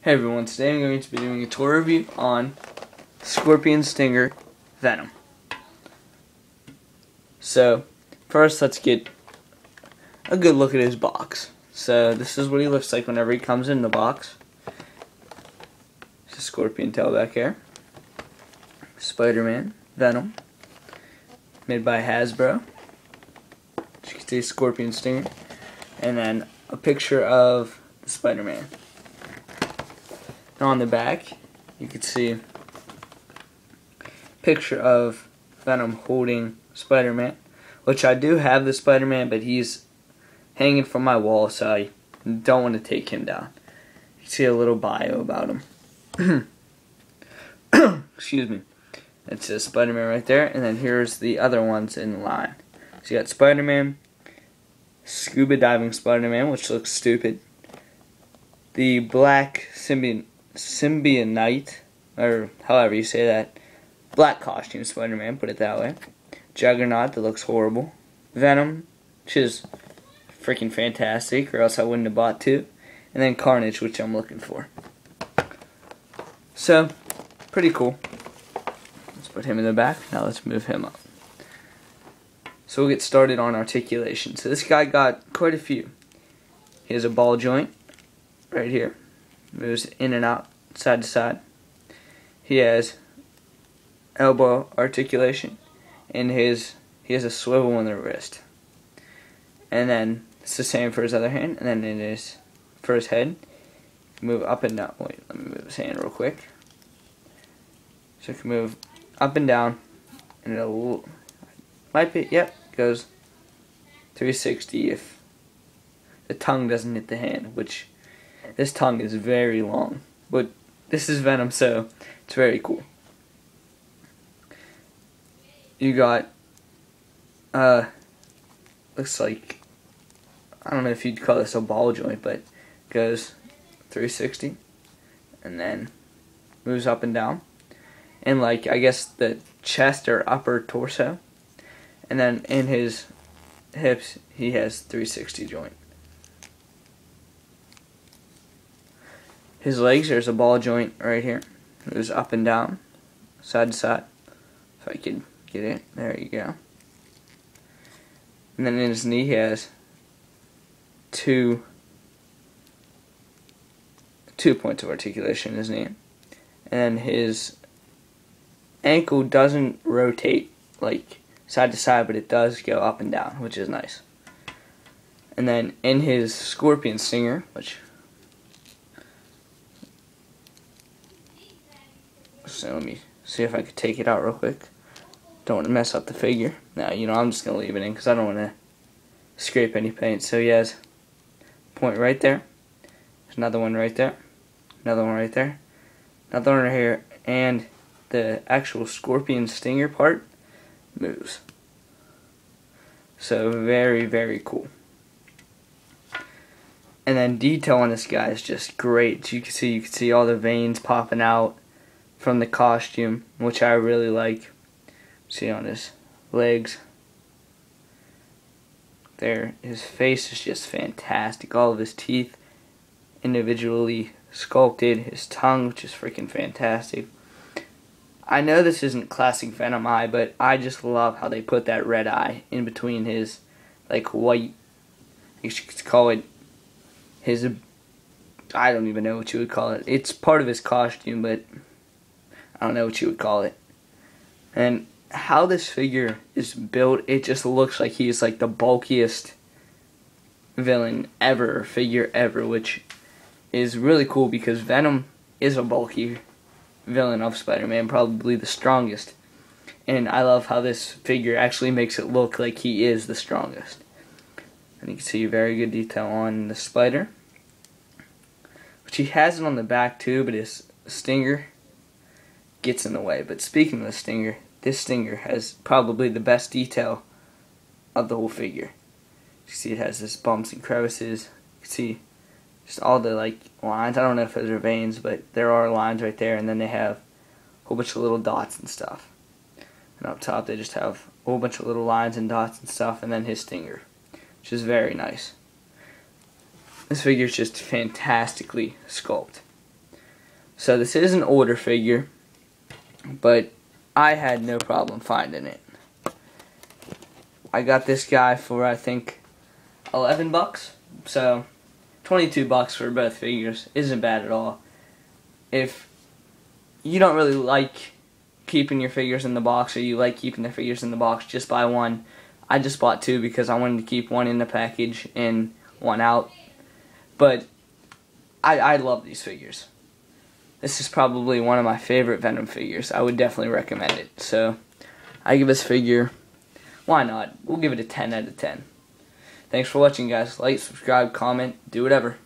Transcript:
Hey everyone, today I'm going to be doing a tour review on Scorpion Stinger Venom. So, first let's get a good look at his box. So, this is what he looks like whenever he comes in the box. It's a scorpion tail back here. Spider-Man, Venom, made by Hasbro. As you can see, Scorpion Stinger. And then a picture of the Spider-Man. On the back, you can see a picture of Venom holding Spider-Man, which I do have the Spider-Man, but he's hanging from my wall, so I don't want to take him down. You can see a little bio about him. Excuse me. It says Spider-Man right there, and then here's the other ones in line. So you got Spider-Man, Scuba Diving Spider-Man, which looks stupid, the Black Symbionite, or however you say that, black costume Spider-Man, put it that way. Juggernaut, that looks horrible. Venom, which is freaking fantastic, or else I wouldn't have bought two. And then Carnage, which I'm looking for. So, pretty cool. Let's put him in the back. Now let's move him up. So we'll get started on articulation. So this guy got quite a few. He has a ball joint right here. Moves in and out, side to side. He has elbow articulation, and he has a swivel in the wrist. And then it's the same for his other hand, and then it is for his head. Move up and down. Wait, let me move his hand real quick. So it can move up and down, and it'll might be, yep, goes 360 if the tongue doesn't hit the hand, which this tongue is very long, but this is Venom, so it's very cool. You got, looks like, I don't know if you'd call this a ball joint, but it goes 360, and then moves up and down, and like, I guess the chest or upper torso, and then in his hips, he has 360 joint. His legs, there's a ball joint right here. It goes up and down, side to side. If I could get it, there you go. And then in his knee, he has two points of articulation in his knee. And his ankle doesn't rotate like side to side, but it does go up and down, which is nice. And then in his Scorpion Stinger, which, so let me see if I could take it out real quick. Don't want to mess up the figure. Now, I'm just going to leave it in because I don't want to scrape any paint. So he has a point right there. There's another one right there. Another one right there. Another one right here. And the actual Scorpion Stinger part moves. So very, very cool. And then detail on this guy is just great. You can see all the veins popping out from the costume, which I really like. See on his legs. There, his face is just fantastic. All of his teeth individually sculpted. His tongue, which is freaking fantastic. I know this isn't classic Venom eye, but I just love how they put that red eye in between his, like, white, I guess you could call it his, I don't even know what you would call it. It's part of his costume, but I don't know what you would call it. And how this figure is built, it just looks like he's like the bulkiest villain ever, figure ever, which is really cool because Venom is a bulky villain of Spider-Man, probably the strongest. And I love how this figure actually makes it look like he is the strongest. And you can see very good detail on the spider, which he has it on the back too, but his stinger gets in the way. But speaking of the stinger, this stinger has probably the best detail of the whole figure. You see it has this bumps and crevices. You can see just all the like lines. I don't know if those are veins, but there are lines right there, and then they have a whole bunch of little dots and stuff. And up top they just have a whole bunch of little lines and dots and stuff, and then his stinger, which is very nice. This figure is just fantastically sculpted. So this is an order figure, but I had no problem finding it. I got this guy for, I think, 11 bucks. So 22 bucks for both figures isn't bad at all. If you don't really like keeping your figures in the box, or you like keeping the figures in the box, just buy one. I just bought two because I wanted to keep one in the package and one out. But I love these figures. This is probably one of my favorite Venom figures. I would definitely recommend it. So I give this figure, why not? We'll give it a 10 out of 10. Thanks for watching, guys. Like, subscribe, comment, do whatever.